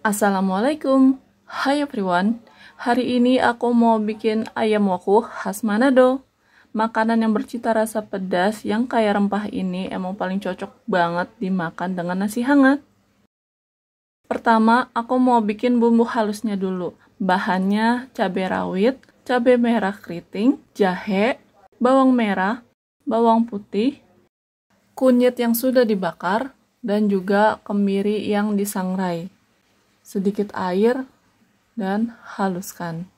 Assalamualaikum. Hai everyone. Hari ini aku mau bikin ayam woku khas Manado. Makanan yang bercita rasa pedas yang kaya rempah ini emang paling cocok banget dimakan dengan nasi hangat. Pertama, aku mau bikin bumbu halusnya dulu. Bahannya cabai rawit, cabai merah keriting, jahe, bawang merah, bawang putih, kunyit yang sudah dibakar, dan juga kemiri yang disangrai. Sedikit air dan haluskan.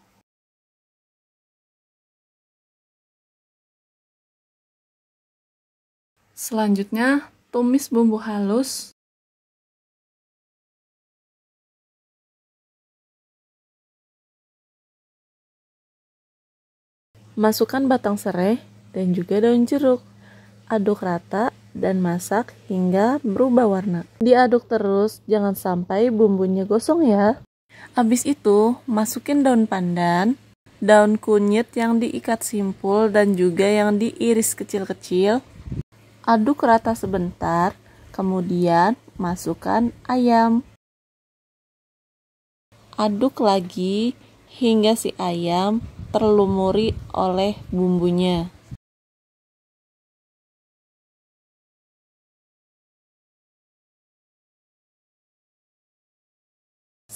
Selanjutnya, tumis bumbu halus. Masukkan batang serai dan juga daun jeruk. Aduk rata dan masak hingga berubah warna. Diaduk terus, jangan sampai bumbunya gosong ya. Habis itu, masukin daun pandan, daun kunyit yang diikat simpul dan juga yang diiris kecil-kecil. Aduk rata sebentar, kemudian masukkan ayam. Aduk lagi hingga si ayam terlumuri oleh bumbunya.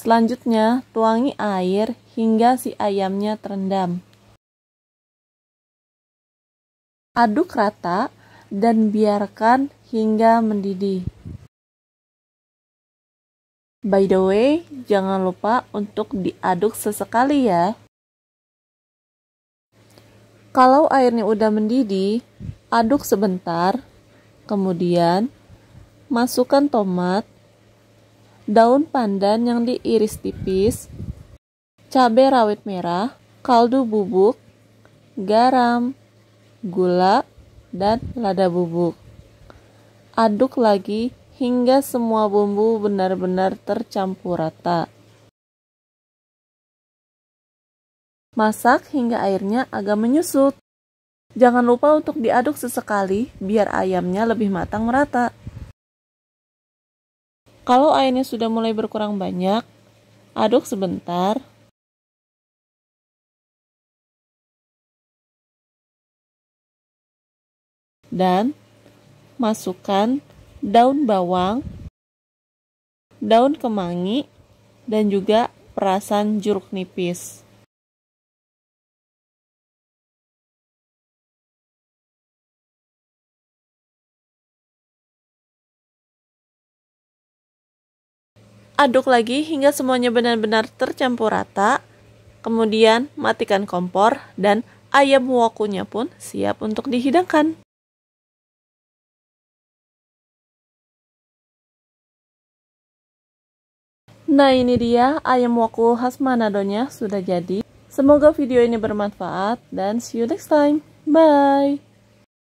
Selanjutnya, tuangi air hingga si ayamnya terendam. Aduk rata dan biarkan hingga mendidih. By the way, jangan lupa untuk diaduk sesekali ya. Kalau airnya udah mendidih, aduk sebentar, kemudian masukkan tomat, daun pandan yang diiris tipis, cabai rawit merah, kaldu bubuk, garam, gula, dan lada bubuk. Aduk lagi hingga semua bumbu benar-benar tercampur rata. Masak hingga airnya agak menyusut. Jangan lupa untuk diaduk sesekali biar ayamnya lebih matang merata. Kalau airnya sudah mulai berkurang banyak, aduk sebentar. Dan masukkan daun bawang, daun kemangi, dan juga perasan jeruk nipis. Aduk lagi hingga semuanya benar-benar tercampur rata. Kemudian matikan kompor dan ayam wokunya pun siap untuk dihidangkan. Nah, ini dia ayam woku khas Manadonya sudah jadi. Semoga video ini bermanfaat dan see you next time. Bye!